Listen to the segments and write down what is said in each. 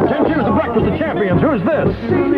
TenQ's the Breakfast of Champions. Who's this?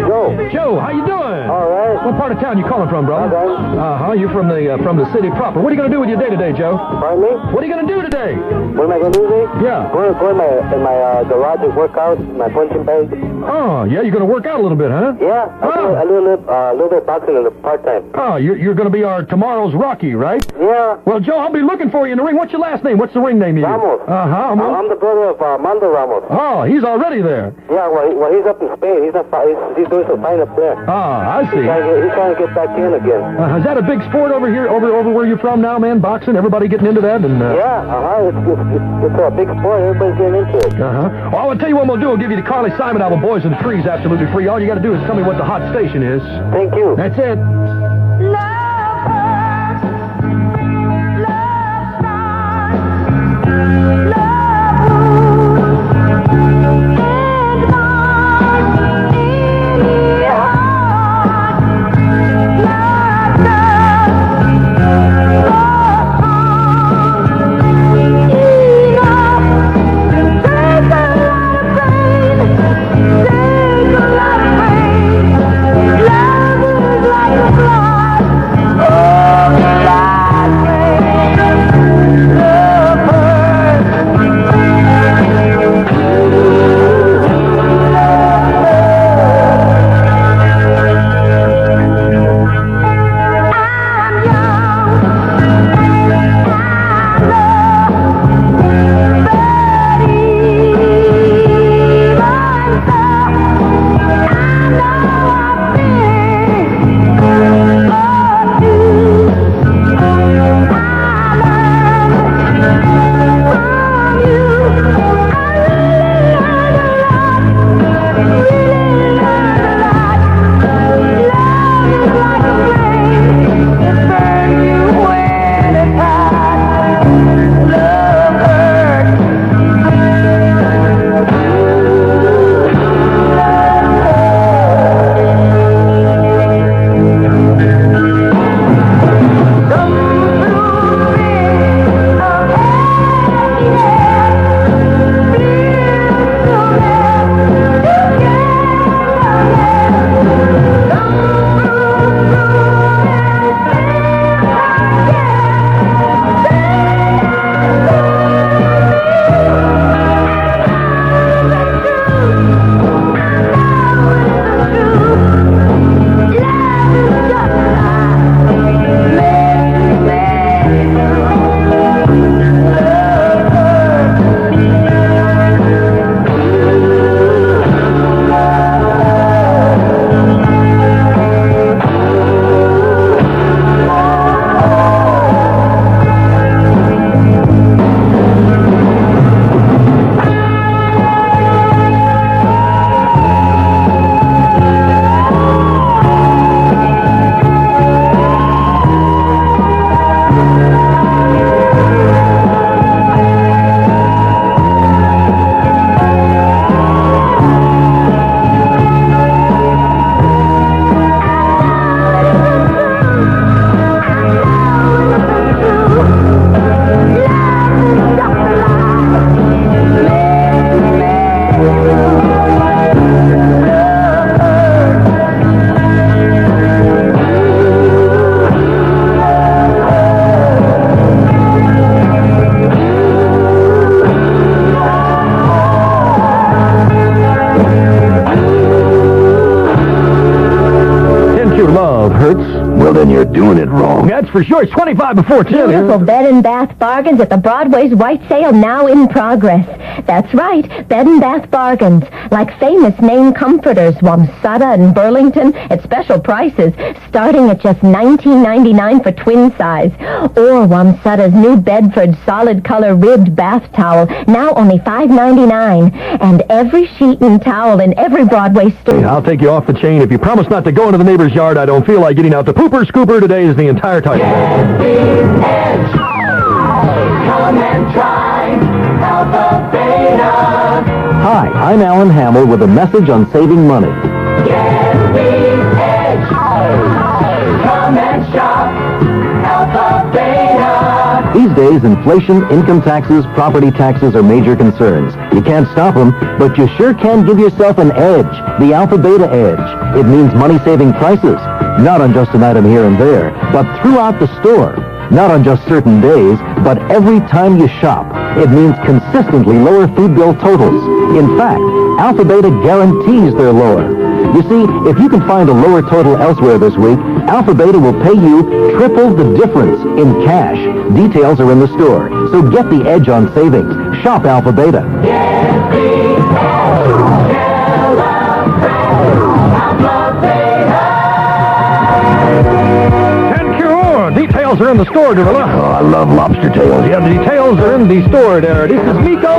Joe. Joe, how you doing? All right. What part of town you calling from, brother? Okay. You're from the city proper. What are you going to do with your day today, Joe? Pardon me? What are you going to do today? What am I going to do today? Yeah. Going to go in my garage and work out, my punching bag. Oh, yeah, you're going to work out a little bit, huh? Yeah. I do a little bit of boxing in the part-time. Oh, you're going to be our tomorrow's Rocky, right? Yeah. Well, Joe, I'll be looking for you in the ring. What's your last name? What's the ring name you use? Ramos. I'm the brother of Armando Ramos. Oh, he's already there. Yeah, well, he's up in Spain. He's doing some fine up there. Ah, I see. He's trying to get back in again. Is that a big sport over here, over where you're from now, man? Boxing? Everybody getting into that? And Yeah, it's a big sport. Everybody's getting into it. Well, I'll tell you what we'll do. We'll give you the Carly Simon album, Boys in the Trees, absolutely free. All you got to do is tell me what the hot station is. Thank you. That's it. Well, then you're doing it wrong. That's for sure. It's 25 before 10. Beautiful bed and bath bargains at the Broadway's White Sale, now in progress. That's right, bed and bath bargains. Like famous name comforters, Wamsutta and Burlington, at special prices, starting at just $19.99 for twin size. Or Wamsutta's new Bedford solid color ribbed bath towel, now only $5.99. And every sheet and towel in every Broadway store. Hey, I'll take you off the chain. If you promise not to go into the neighbor's yard, I don't feel like getting out. The Pooper Scooper today is the entire title. KTNQ. Come and try Alpha Beta. Hi, I'm Alan Hamill with a message on saving money. Get the edge. Come and shop Alpha Beta. These days, days, inflation, income taxes, property taxes are major concerns. You can't stop them, but you sure can give yourself an edge, the Alpha Beta Edge. It means money-saving prices, not on just an item here and there, but throughout the store. Not on just certain days, but every time you shop. It means consistently lower food bill totals. In fact, Alpha Beta guarantees they're lower. You see, if you can find a lower total elsewhere this week, Alpha Beta will pay you triple the difference in cash. Details are in the store, so get the edge on savings. Shop Alpha Beta. TenQ, details are in the store, Gorilla. Oh, I love lobster tails. Yeah, the details are in the store there. This is Miko.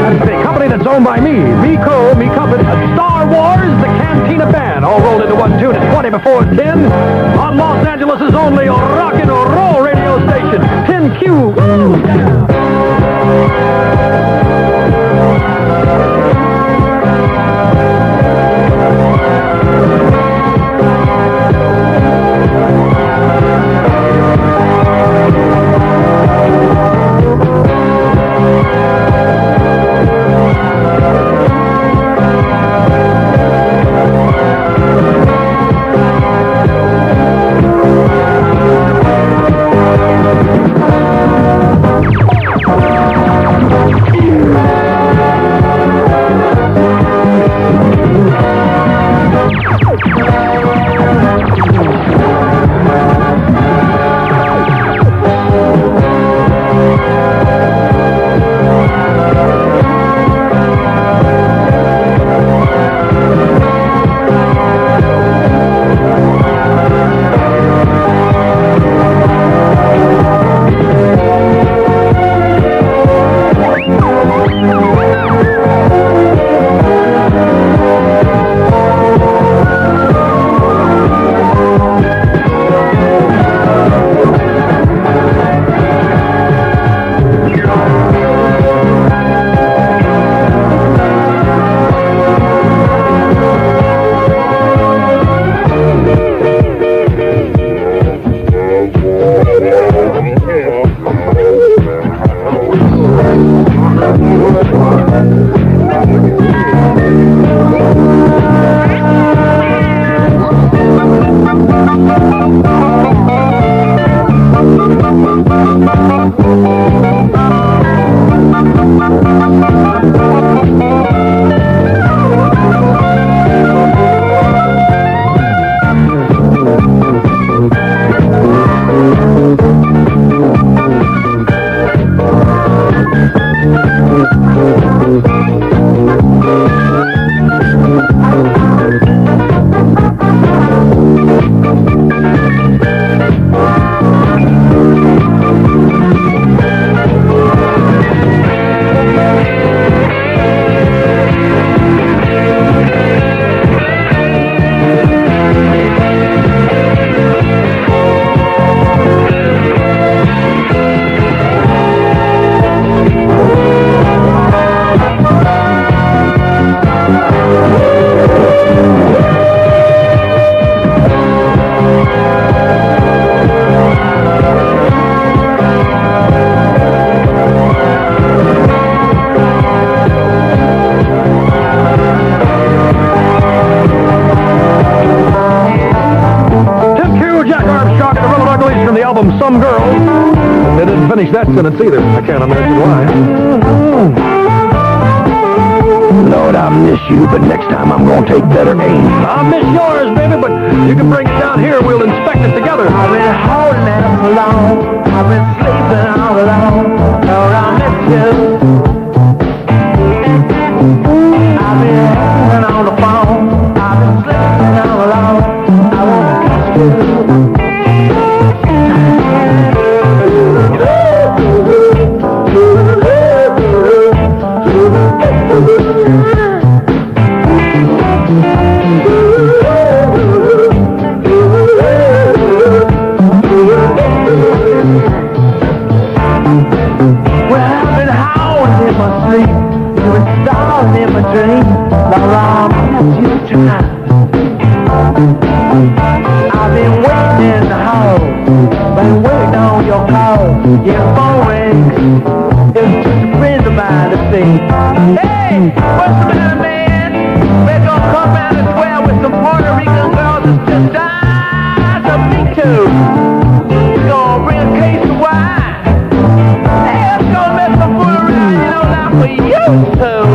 That's the company that's owned by me. Miko, me company, Star Wars, the Cantina Band, all rolled into one tune at 20 before 10 on Los Angeles' only rock and roll radio station, TenQ. Woo! Some girl. They didn't finish that sentence either. I can't imagine why. Lord, I miss you, but next time I'm going to take better aim. I miss yours, baby, but you can bring it down here. We'll inspect it together. I've been holding it alone. I've been sleeping all alone. Lord, I miss you. I've been hanging on the phone. I've been sleeping all alone. I want to kiss you. I've been waiting in the hall, been waiting Yeah, phone rings. It was just a friend of mine to say, hey, what's the matter, man? We're gonna come out and swear with some Puerto Rican girls that's just died to meet you. We're gonna bring a case of wine. Hey, let's go let some fool around, you know, now for you two.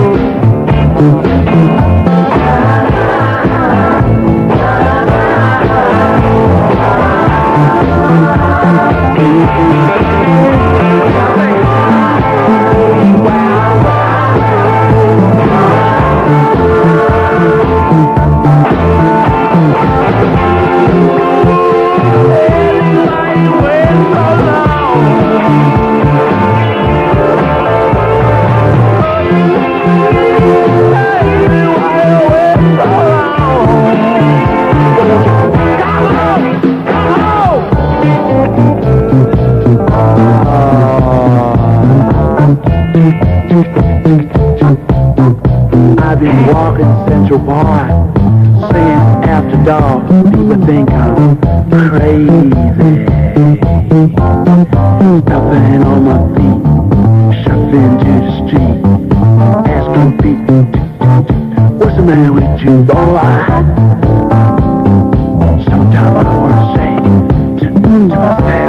I've been walking Central Park, singing after dark. People think I'm crazy. Stopping on my feet, shuffling to the street, asking people, what's the matter with you, boy? Sometimes I wanna say to myself, sometimes I say,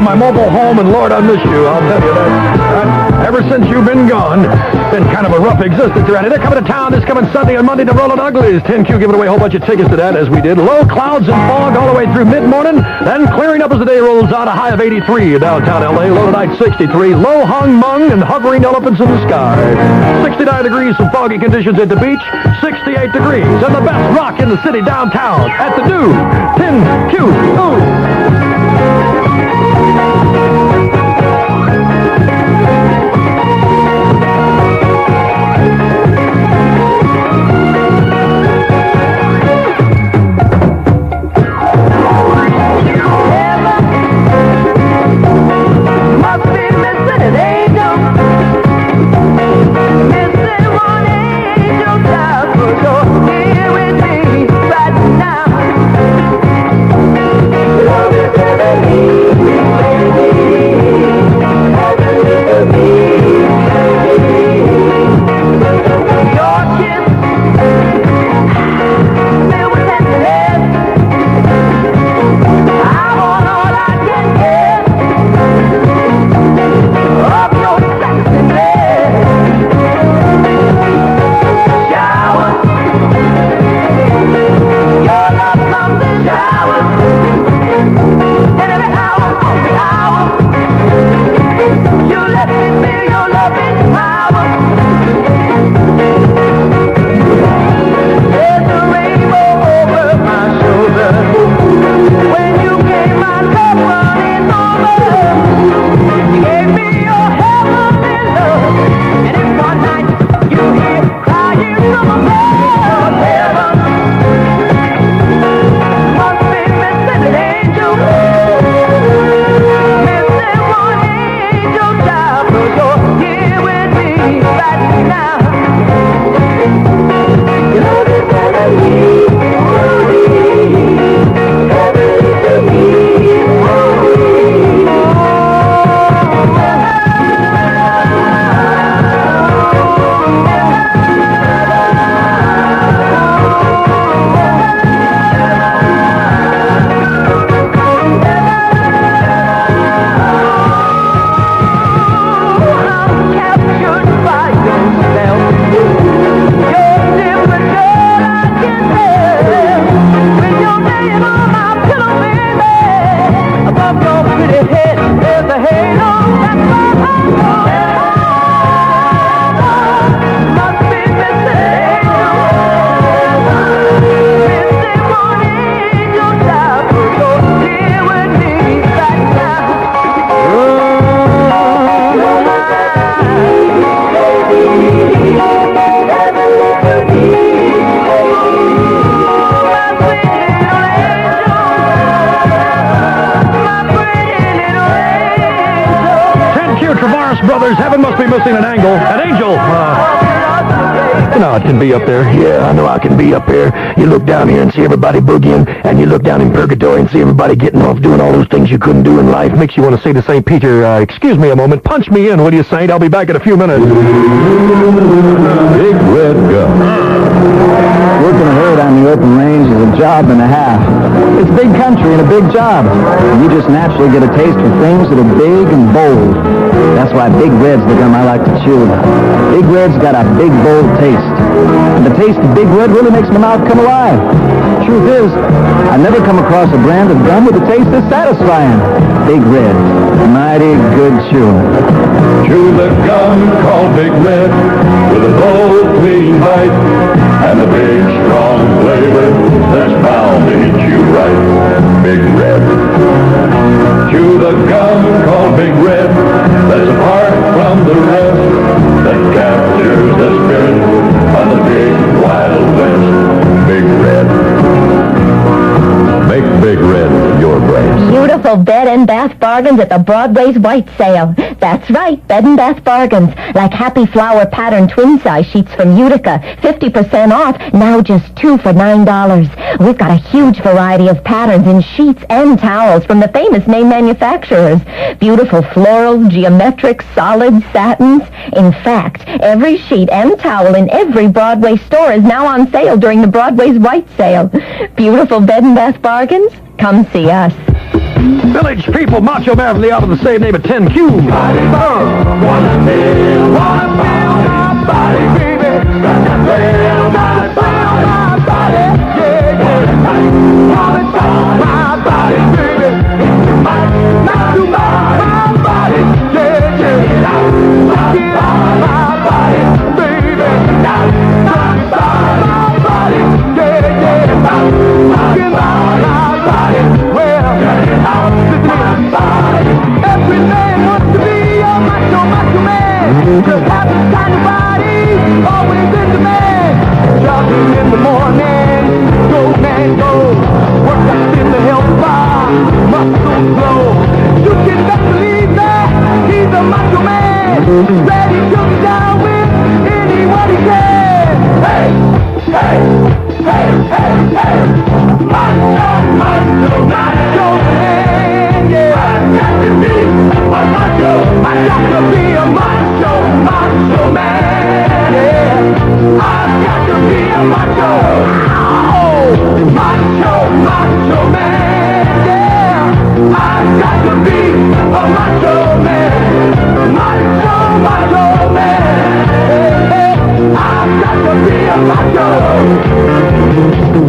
my mobile home, and Lord, I miss you. I'll tell you that. Ever since you've been gone, been kind of a rough existence around here. They're coming to town this coming Sunday and Monday to Rollin' Uglies. TenQ giving away a whole bunch of tickets to that, as we did. Low clouds and fog all the way through mid-morning, then clearing up as the day rolls out. A high of 83 in downtown L.A., low tonight 63. Low hung mung and hovering elephants in the sky. 69 degrees, some foggy conditions at the beach. 68 degrees, and the best rock in the city downtown at the new TenQ. Love is heavenly, baby. Wonders, heaven must be missing an angle. An angel. You know, it can be up there. Yeah, I know I can be up there. You look down here and see everybody boogieing, and you look down in purgatory and see everybody getting off doing all those things you couldn't do in life. Makes you want to say to St. Peter, excuse me a moment, punch me in, will you, Saint? I'll be back in a few minutes. Big red gun. Working a herd on the open range is a job and a half. It's big country and a big job. You just naturally get a taste for things that are big and bold. That's why Big Red's the gum I like to chew. Big Red's got a big, bold taste. And the taste of Big Red really makes my mouth come alive. Truth is, I've never come across a brand of gum with a taste that's satisfying. Big Red. Mighty good chewing. Chew the gum called Big Red with a bold, clean bite and a big, strong flavor that's bound to hit you right. Big Red. Chew the gum called Big Red that's apart from the rest that captures the spirit of the big, wild west. Big Red. Make Big Red your brains. Beautiful bed and bath bargains at the Broadway's White Sale. That's right, bed and bath bargains. Like Happy Flower pattern twin size sheets from Utica. 50% off, now just 2 for $9. We've got a huge variety of patterns in sheets and towels from the famous name manufacturers. Beautiful floral, geometric, solid satins. In fact, every sheet and towel in every Broadway store is now on sale during the Broadway's White Sale. Beautiful bed and bath bargains? Come see us. Village people, Macho Man from the out of the same name of TenQ. Every man wants to be a macho man. Just have this kind of body, always in demand. Jogging in the morning, go man go. Work out in the health bar, muscles glow. You can best believe that he's a macho man. Ready to be down with anyone he can. Hey, hey, hey, hey, hey. Macho, macho, macho man, yeah. I got to be a macho. I got to be a macho, macho man, yeah. I've got to be a macho. Oh, macho, macho man, yeah. I've got to be a macho man. Macho, macho man, yeah. I've got to be a macho.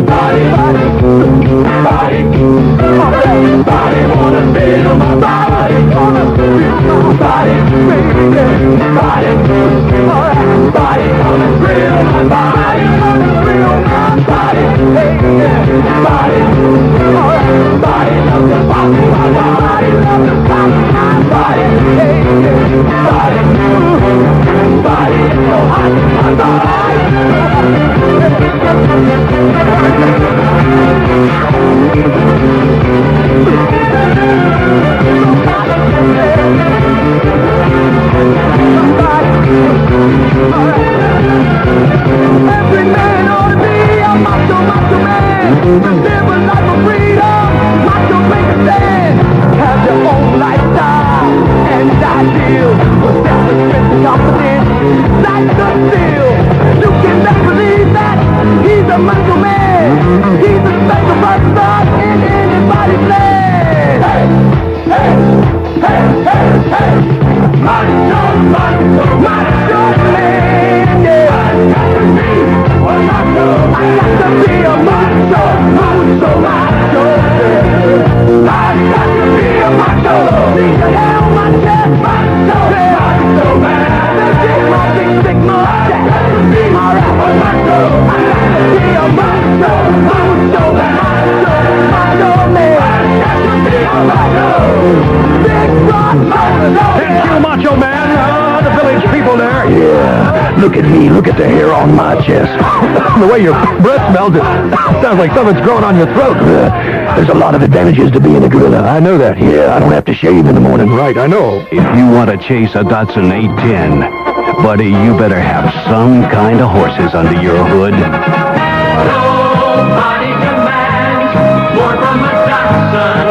Body, body, body, body wanna feel my body, wanna feel my body, baby, body, alright, body wanna feel my body, wanna feel my body, hey, yeah, body, alright, body love to pop my body, love to pop my body, hey, yeah, body, body is so hot, my body. Every man ought to be a macho, macho man. Live a life of freedom, macho make a stand. Have your own lifestyle and ideals. Possess the strength and confidence, like the steel. You can best believe that he's a macho man. He's a special person in anybody's land. Hey, hey, hey, hey, hey. Macho, macho, macho man, yeah. I got to be a macho. I got to be a macho, macho, macho, yeah. I got to be a macho. Need to have my chest, macho, macho man. Let's get my big stick, mustache. I got to be a macho. I got to be a macho, macho, macho, macho man. I got to be a macho. Big rock, macho. TenQ, Macho Man, the village people there. Yeah, look at me, look at the hair on my chest. The way your breath smells, it sounds like something's growing on your throat. There's a lot of advantages to being a gorilla. I know that. Yeah, I don't have to shave in the morning. Right, I know. If you want to chase a Datsun 810, buddy, you better have some kind of horses under your hood. Nobody demands more from a Datsun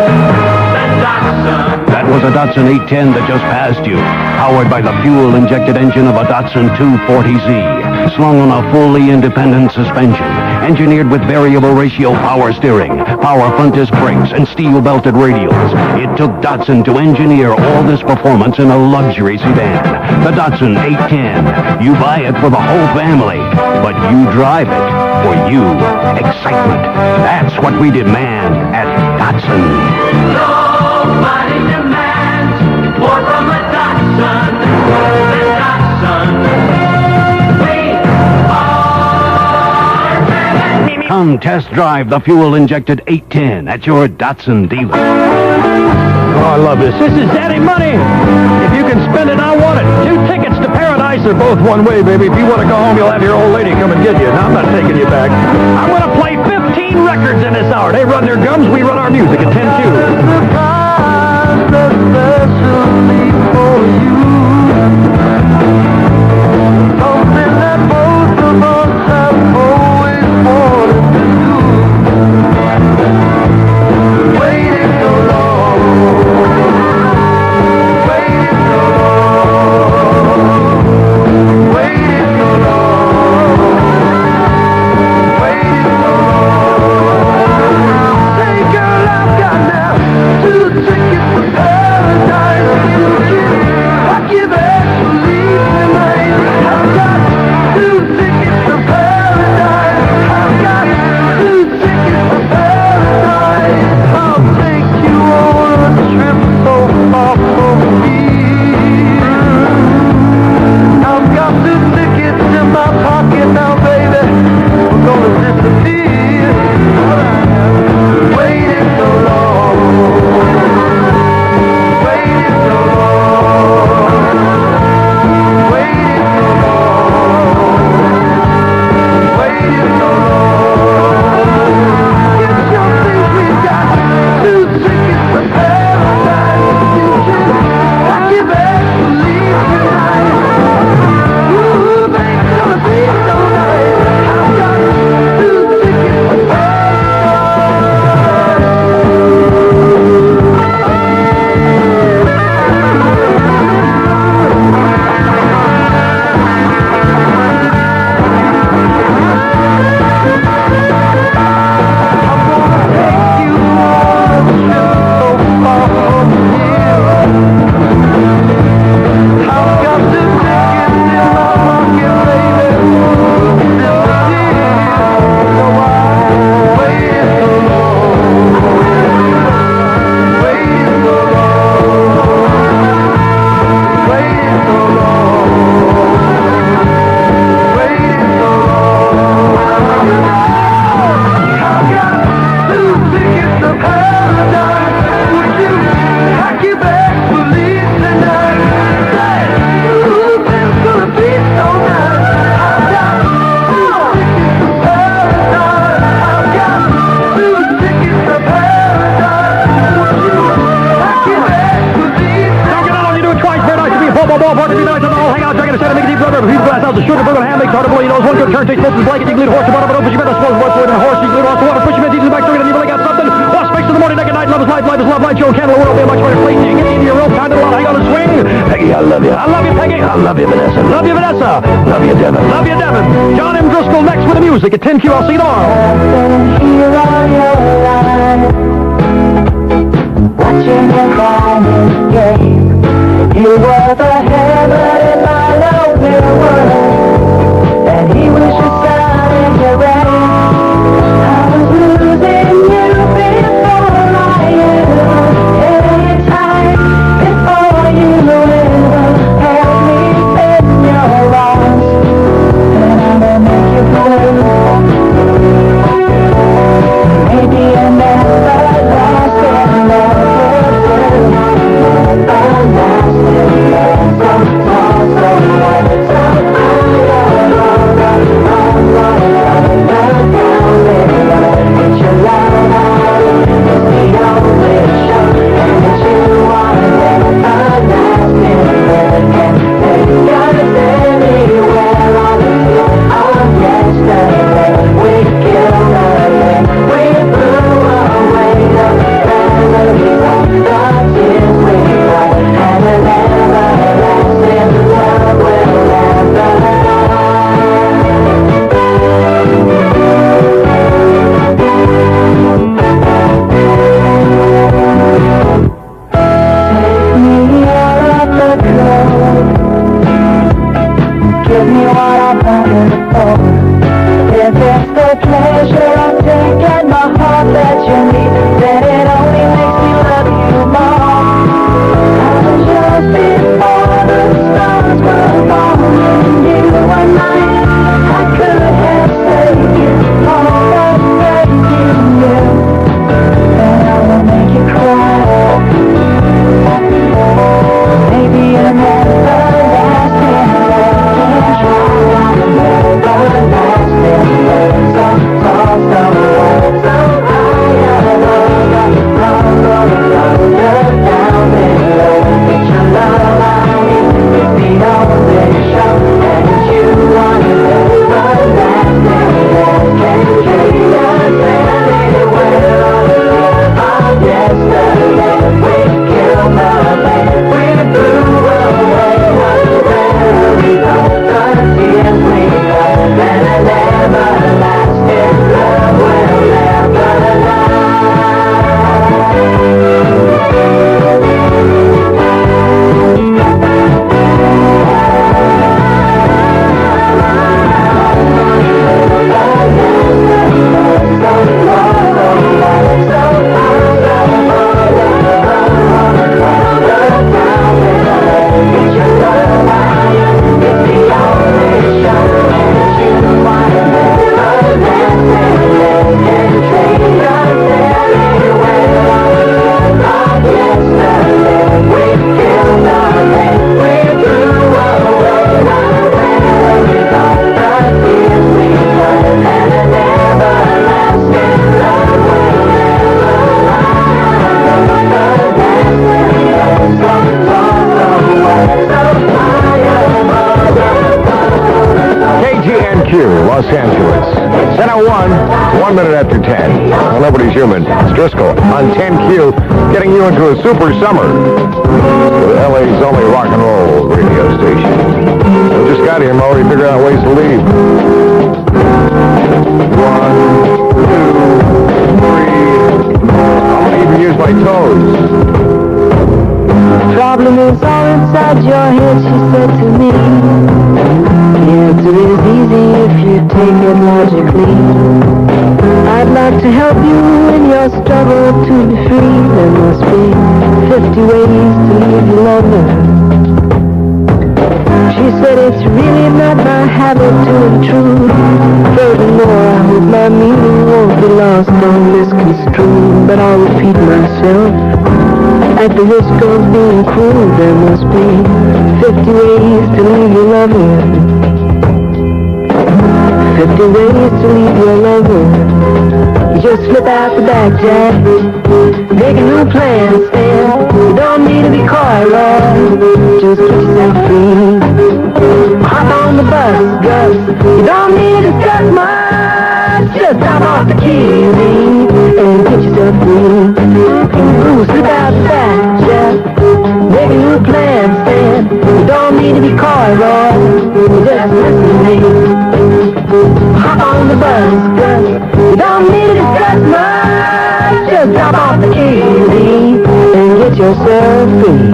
than Datsun. That was a Datsun 810 that just passed you, powered by the fuel-injected engine of a Datsun 240Z, slung on a fully independent suspension, engineered with variable ratio power steering, power front disc brakes, and steel-belted radials. It took Datsun to engineer all this performance in a luxury sedan. The Datsun 810. You buy it for the whole family, but you drive it for you. Excitement. That's what we demand at Datsun. Nobody demands more from a Datsun than Datsun. We are driven. Come test drive the fuel-injected 810 at your Datsun dealer. Oh, I love this. This is Daddy money. If you can spend it, I want it. 2 tickets to Paradise are both one way, baby. If you want to go home, you'll have your old lady come and get you. No, I'm not taking you back. I'm going to play 15 records in this hour. They run their gums, we run our music at 10Q. Especially for you. Something that both of us have always wanted to do. Waiting so long. Waiting so long. Waiting so long. Waiting so long. Say, girl, I've got now 2 tickets for paradise. I give actually tonight. I've got 2 tickets for paradise. I've got 2 tickets for paradise. I'll take you on a trip so far from here. I've got 2 tickets in my pocket now, baby. We're gonna disappear. Waiting so long. Waiting so long. Waiting so long. Waiting so long. Get your things, we've got 2 tickets for paradise. You can pack your bags to leave tonight. Ooh, baby, it's gonna be so nice. I've got 2 tickets for ballpark to be nice and all hang out, drinking a set of Mickey D. Brother, a few glass ounces of sugar, burger, ham, baked, tartar, you know, 1 good turn, taste, this blanket, you glued horse, you bought up an open, you better swallow, what's a horse, you glued horse, water, push your teeth in the back, and you really got something. Lost space in the morning, naked night, love is life, life is love, light, show, candle, the world will be a much better place. You get into your rope, kind of lot, hang on and swing. Peggy, I love you. I love you, Peggy. I love you, Vanessa. Love you, Vanessa. Love you, Devin. Love you, Devin. John M. Driscoll next with the music at 10Q. I'll see you tomorrow. here all your life, watching your finest game. You were the heaven in my lonely world, and he was your sun and your rain. I was losing you before I ever had any time, before you ever held me in your arms, and I'm gonna make you blue. Maybe human. It's Driscoll on 10Q, getting you into a super summer with LA's only rock and roll radio station. We just got here, Mo. We figured out ways to leave. 1, 2, 3. I'm gonna even use my toes. Problem is all inside your head, she said to me. The answer is easy if you take it logically. I'd like to help you in your struggle to be free. There must be 50 ways to leave your lover. She said it's really not my habit to intrude. Furthermore, I hope my meaning won't be lost or misconstrued. But I'll repeat myself. At the risk of being cruel, there must be 50 ways to leave your lover. 50 ways to leave your lover. You just slip out the back, Jack. Make a new plan, Stan. You don't need to be coy, Roy. Just get yourself free. Hop on the bus, Gus. You don't need to discuss much. Just drop off the key, and get yourself free. Ooh, slip out the back, Jack. Make a new plan, Stan. You don't need to be coy, Roy. Just listen to me. Hop on the bus, Gus. You don't need to discuss much. Just drop off the key and get yourself free.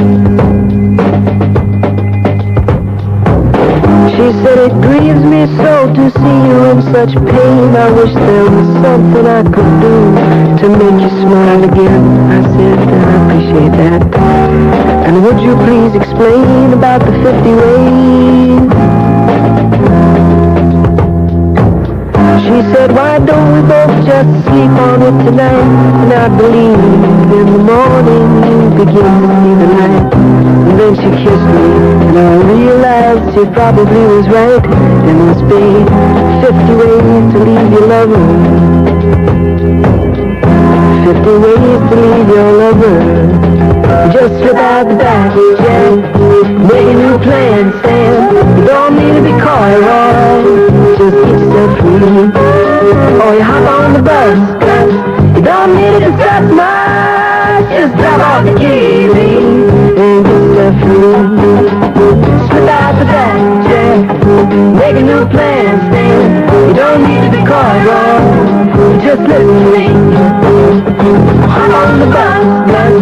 She said it grieves me so to see you in such pain. I wish there was something I could do to make you smile again. I said I appreciate that. And would you please explain about the 50 ways? She said, why don't we both just sleep on it tonight? And I believe in the morning you begin to see the light. And then she kissed me, and I realized she probably was right. There must be 50 ways to leave your lover. 50 ways to leave your lover. Just slip out the back, Jack. Make a new plan, Sam. You don't need to be coy, Roy. Just get yourself free. Or you hop on the bus, Gus. You don't need to discuss much. Just drop off the key, and get yourself free. Slip out the back, Jack. Make a new plan, Stan. You don't need to be coy, Roy. Just listen to me. Hop on the bus, Gus.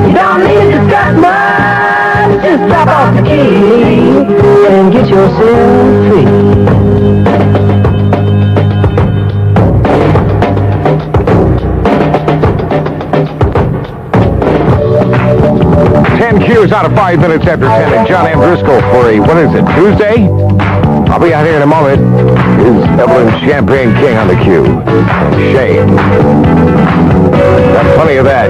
You don't need to discuss much. Just drop off the key and get yourself free. 10Q is out of 5 minutes after 10, and John M. Driscoll for a, what is it, Tuesday? I'll be out here in a moment. Is Evelyn Champagne King on the cue? Shame. Got plenty of that.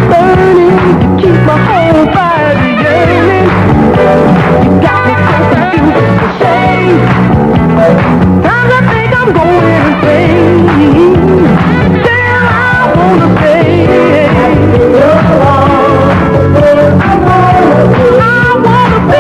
Burning to keep my whole body yearning. You got me confused for shame. Times I think I'm going insane. Still I wanna stay. I wanna be.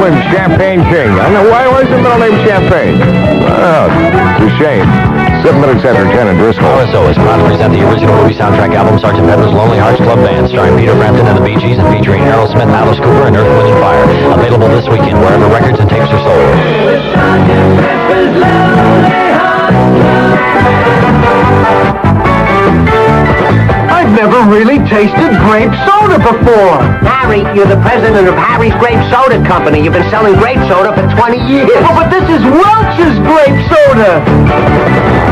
Evelyn Champagne King. I know why is the middle name Champagne? Oh, it's a shame. 7 minutes after 10 in Driscoll. OSO is proud to present the original movie soundtrack album Sgt. Pepper's Lonely Hearts Club Band, starring Peter Frampton and the Bee Gees and featuring Aerosmith, Alice Cooper, and Earth, Wind & Fire. Available this weekend wherever records and tapes are sold. I've never really tasted grape soda before. Harry, you're the president of Harry's Grape Soda Company. You've been selling grape soda for 20 years. Oh, but this is Welch's grape soda.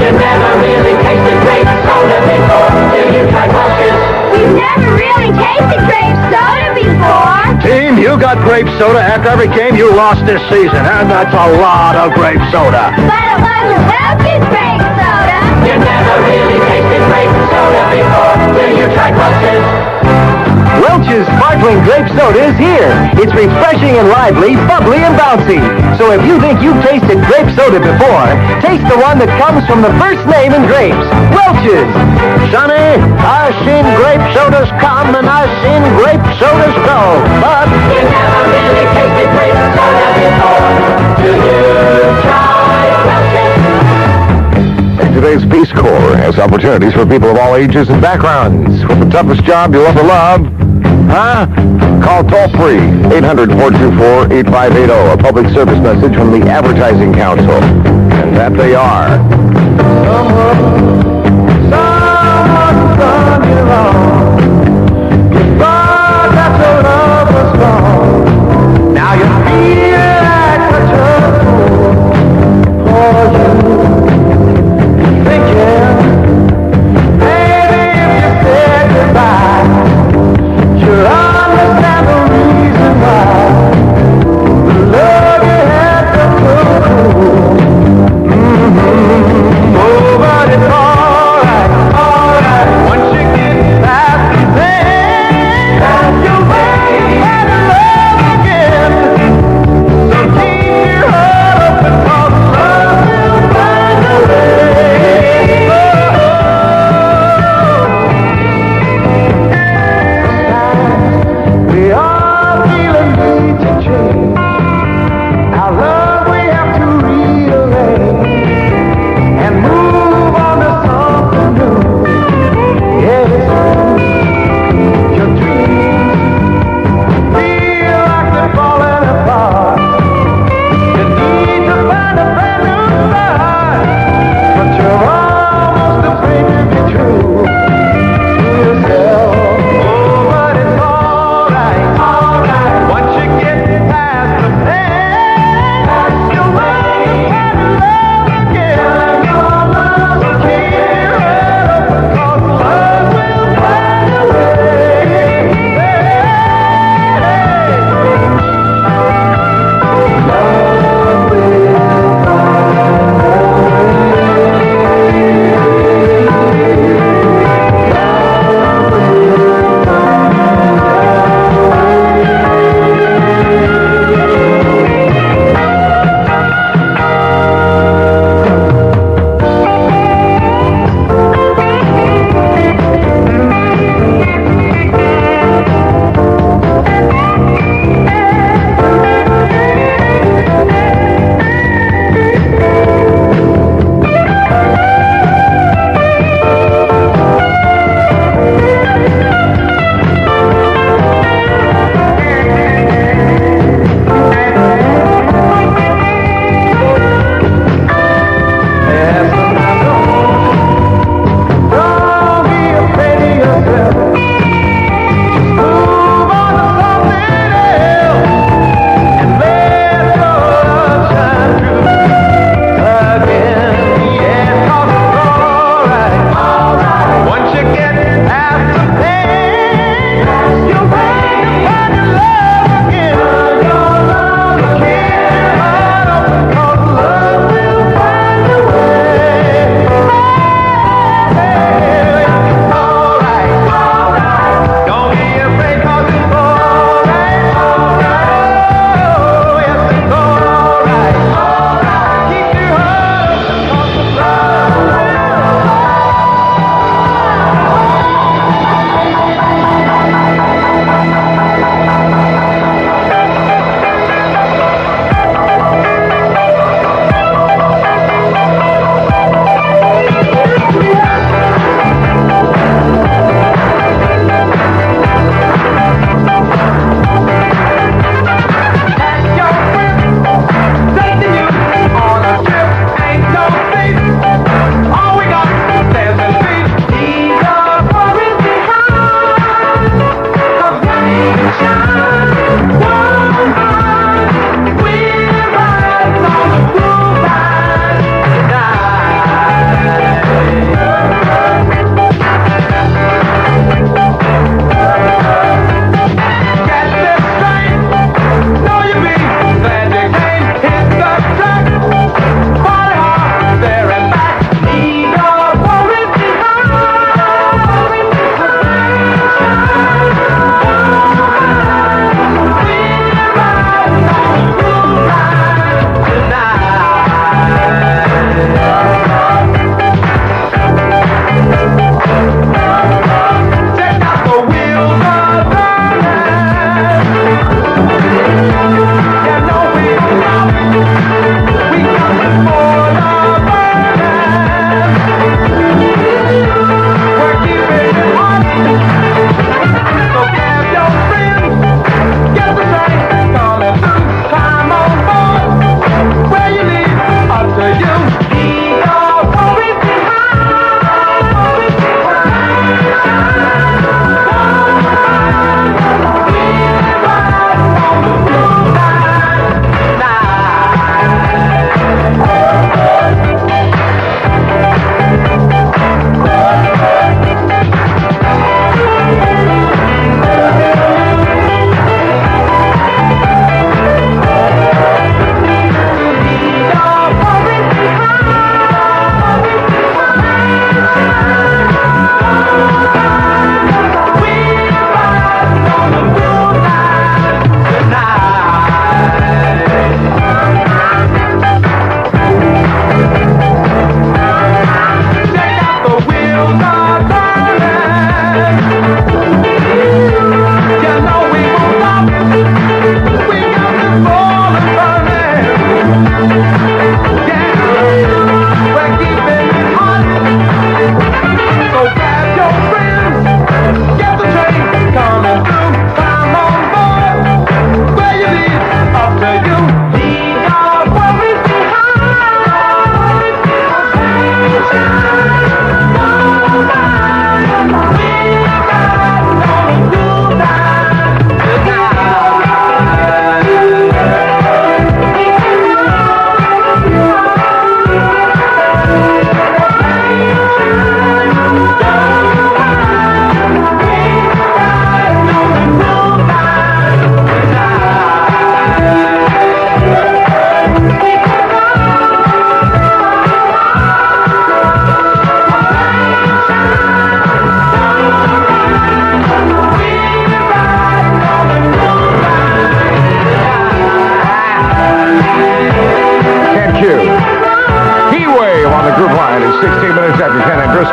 You never really tasted grape soda before till you tried Welch's. You never really tasted grape soda before. Team, you got grape soda after every game you lost this season, and that's a lot of grape soda. But it wasn't Welch's grape soda. You never really tasted grape soda before till you tried Welch's. Welch's sparkling grape soda is here. It's refreshing and lively, bubbly and bouncy. So if you think you've tasted grape soda before, taste the one that comes from the first name in grapes, Welch's. Sonny, I've seen grape sodas come and I've seen grape sodas go, but You never really tasted grape soda before till you tried Welch's. And today's Peace Corps has opportunities for people of all ages and backgrounds. With the toughest job you'll ever love, huh? Call toll-free 800-424-8580, a public service message from the Advertising Council. And that they are. Someone's done you wrong. You thought that your love was gone. Now you feel like such a fool for you. Thinking, maybe if you said goodbye, you'll understand the reason why. The love you had felt so cool. Oh, but it's all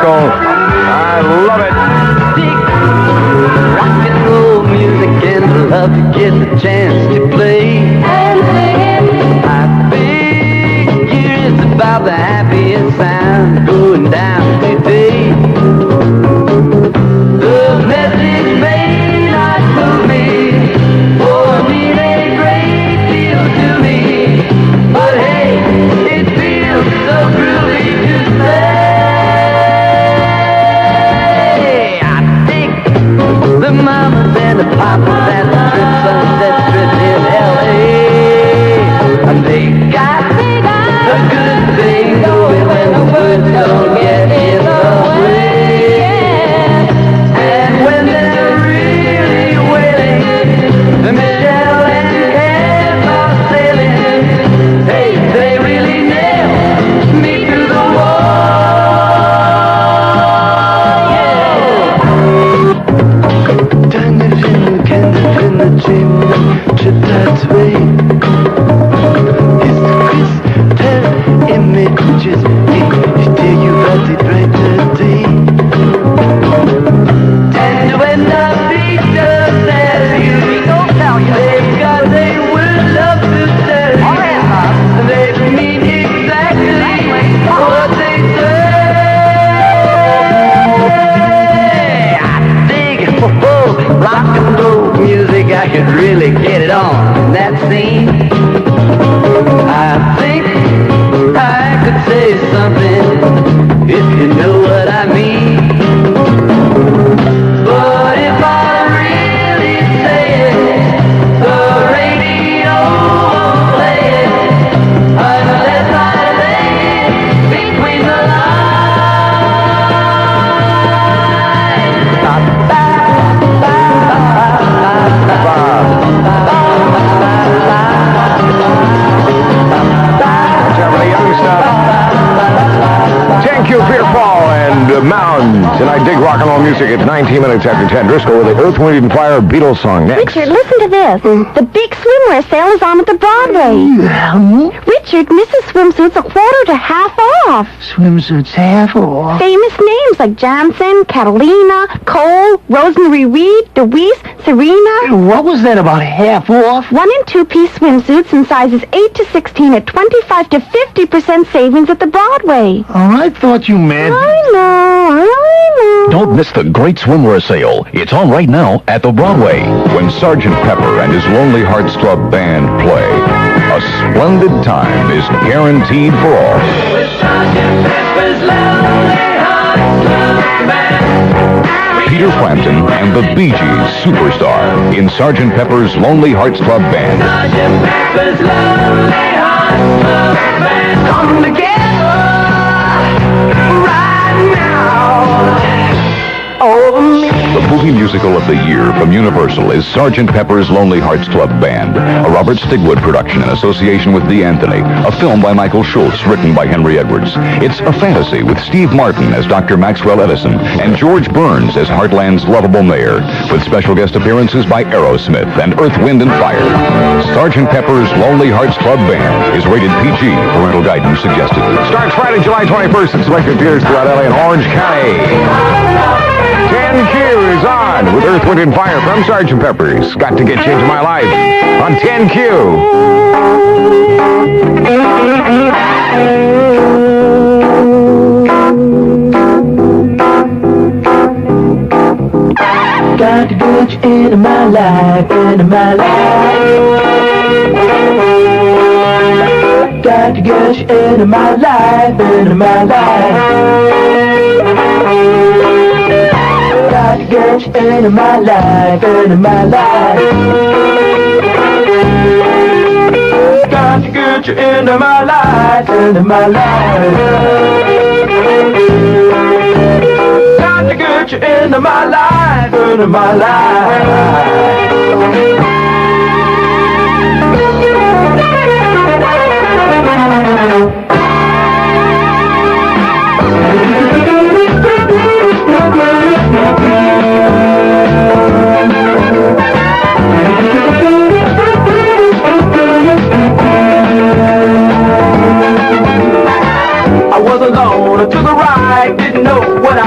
Driscoll. I love it. Rock and roll music and I love to get the chance to play. I figure it's about the happiest sound going down today. The message may not move me or mean a great deal to me, but hey, it feels so groovy to say. I think the mamas and the papas at the Trip Sunset Strip in L.A. And they got a good thing going when the words don't get in the way. And when they're really wailing, the Michelle and Kev are sailing. Hey, they really nail me to the wall. Turn the film, candle in the dream, trip that way. It's the crystal images, you tell you about the brighter day. And when the picture says you, they've got they would love to say. They mean exactly what they say. I dig rock and roll music. I could really get it on in that scene. I think I could say something if you know what I mean. But if I really say it, the radio won't play it unless I lay it between the TenQ, Peter Paul, and Mounds. And I dig rock and roll music at 19 minutes after 10. Driscoll with the Earth, Wind, and Fire Beatles song next. Richard, listen to this. The big swimwear sale is on at the Broadway. Richard, Mrs. Swimsuit's a quarter to half off. Swimsuits half off. Famous names like Jansen, Catalina, Cole, Rosemary Reed, DeWeese, Serena. What was that about half off? 1- and 2-piece swimsuits in sizes 8 to 16 at 25 to 50% savings at the Broadway. Oh, I thought you meant... I know. Don't miss the great swimwear sale. It's on right now at the Broadway. When Sgt. Pepper and his Lonely Hearts Club Band play, a splendid time is guaranteed for all. with Sgt. Pepper's Lonely Hearts Club Band. Peter Frampton and the Bee Gees Superstar in Sgt. Pepper's Lonely Hearts Club Band. Sgt. Pepper's Lonely Hearts Club Band. Come together right now. Over me. The movie musical of the year from Universal is Sgt. Pepper's Lonely Hearts Club Band, a Robert Stigwood production in association with Dee Anthony, a film by Michael Schultz, written by Henry Edwards. It's a fantasy with Steve Martin as Dr. Maxwell Edison and George Burns as Heartland's lovable mayor, with special guest appearances by Aerosmith and Earth, Wind, and Fire. Sgt. Pepper's Lonely Hearts Club Band is rated PG. Parental guidance suggested. Starts Friday, July 21st in selected theaters throughout LA and Orange County. TenQ is on with Earth, Wind, and Fire from Sgt. Pepper's. Got to get you into my life on TenQ. Got to get you into my life, into my life. Got to get you into my life, into my life. Got to get you into my life, into my life. Got to get you into my life, into my life. Got to get you into my life, into my life. I was alone to the right, didn't know what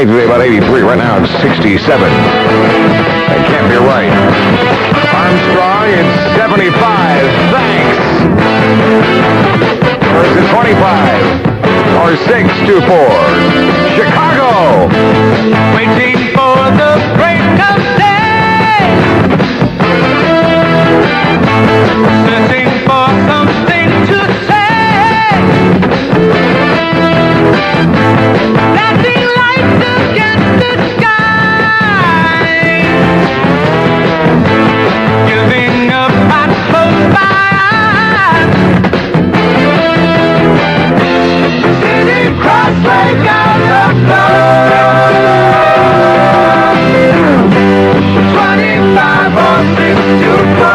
high today, about 83. Right now it's 67. That can't be right. Armstrong, it's 75. Thanks. Or is it 25? Or 624? Chicago! Waiting for the break of day. Searching for something to say. Flashing lights against the sky. Giving up, I close my eyes. Sitting cross-legged out of love. 25 or 6 to go.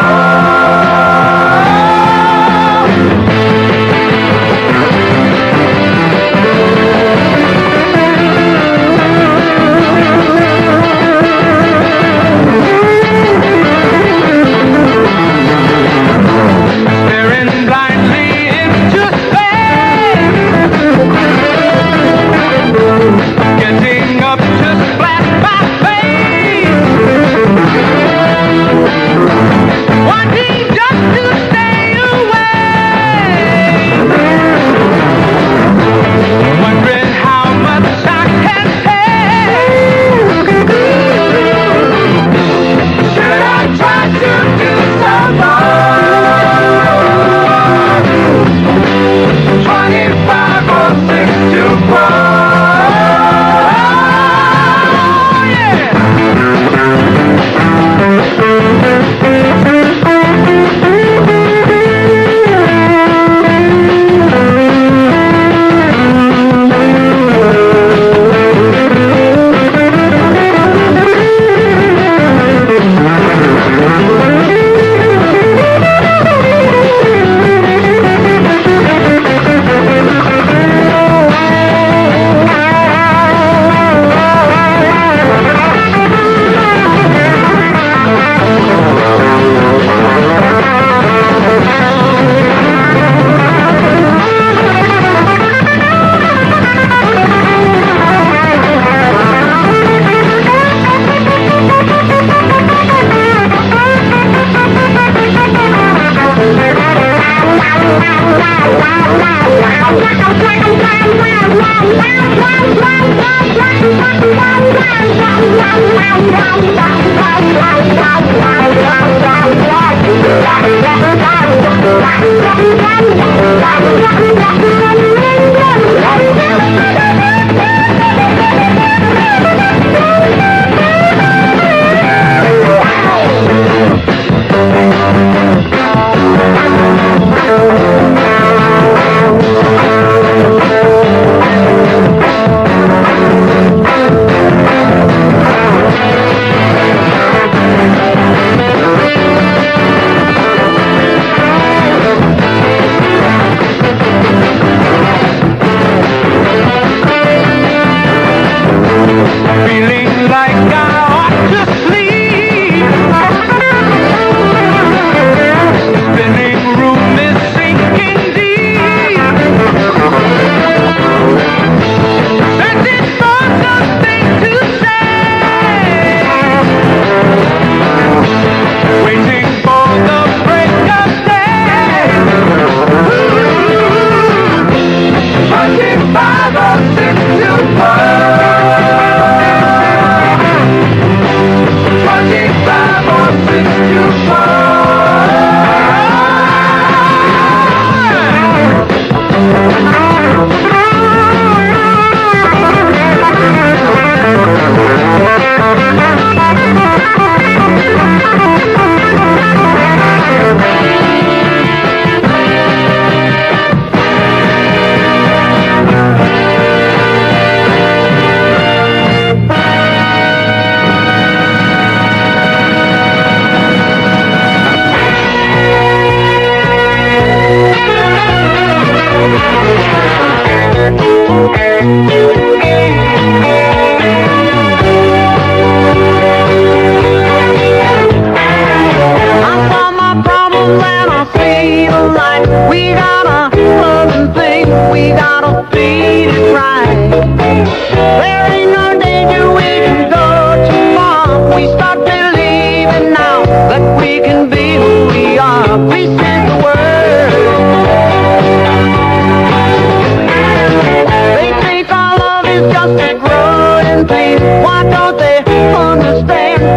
Staring blindly into space. Getting up to splash my face. Wanting just to stay away. Wondering how much I can take. Should I try to do some more? 25 or 6 to go.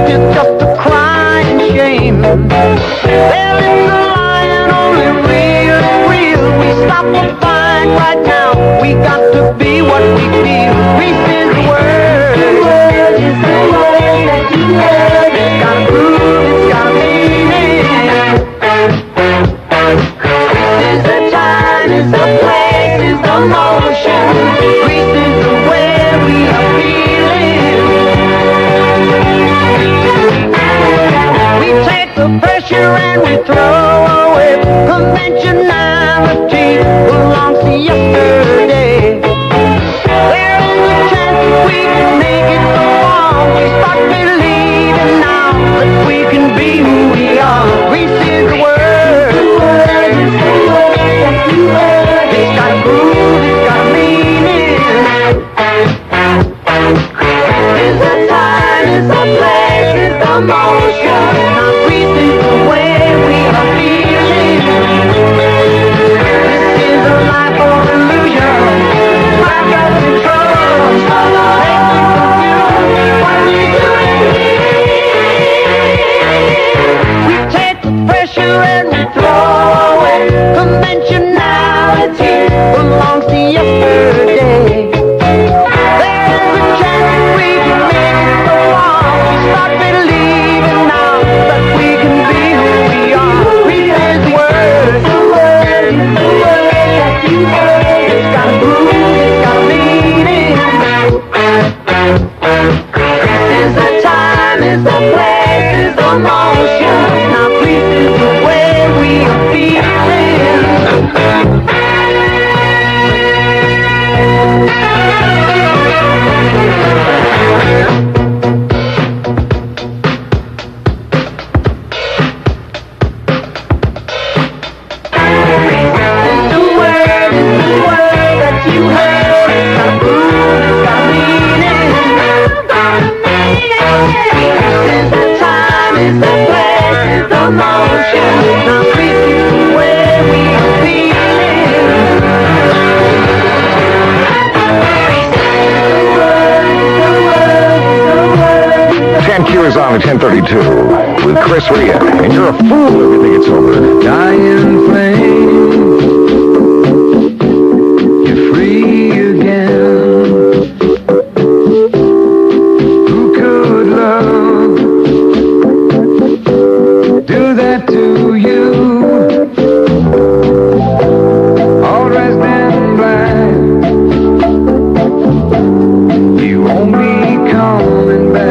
is just a crying shame. Well, it's a lion, only real and real. We stop the fight right now. We got to be what we feel. Peace is the word. The word is the word that you heard. It's got a groove, it's got a meaning. This is the time, it's the place, it's the motion. Peace is the way we are feeling. We take the pressure and we throw away conventionality belongs to yesterday. There is a chance that we can make it so far. We start believing now that we can be who we are. Grease is the word. It's got a groove, it's got a meaning. It's the time, it's the place, it's the motion. Now Grease is the way we are feeling. This is a life of illusion. I've got control. Make me confused. What we doing? We take the pressure and we throw away conventionality belongs to yesterday. There's a chance that we can make it so far. We start believing now that we can be who we are. Read his word. The word is the word that you heard. It's got a groove, it's got a meaning. This is the time, it's the place, it's the motion. Now peace is the way we are feeling. The word is the word that you heard. It's got a groove, it's got a meaning. This is the time, it's the place, it's the motion. Now peace is the way we are feeling. TenQ is on at 10:32 with Chris Ria, and you're a fool if you think it's over. Dying flame, you're free again. Who could love do that to you? All dressed in black, you won't be coming back.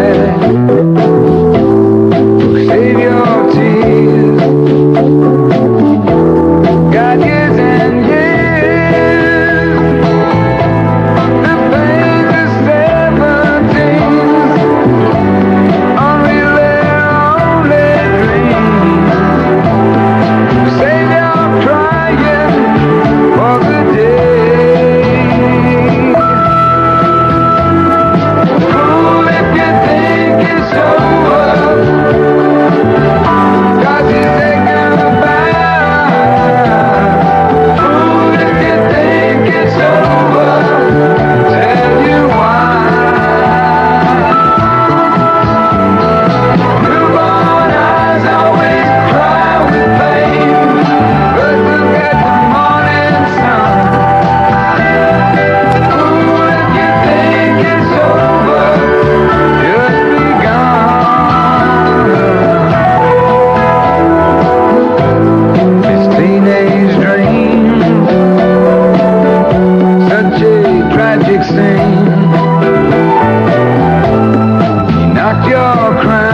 Save your tears. Got years and years. The pains of 17s unreal their only dreams. Save your crying for the day. Fool if you think it's over. Tragic scene. You knocked your crown.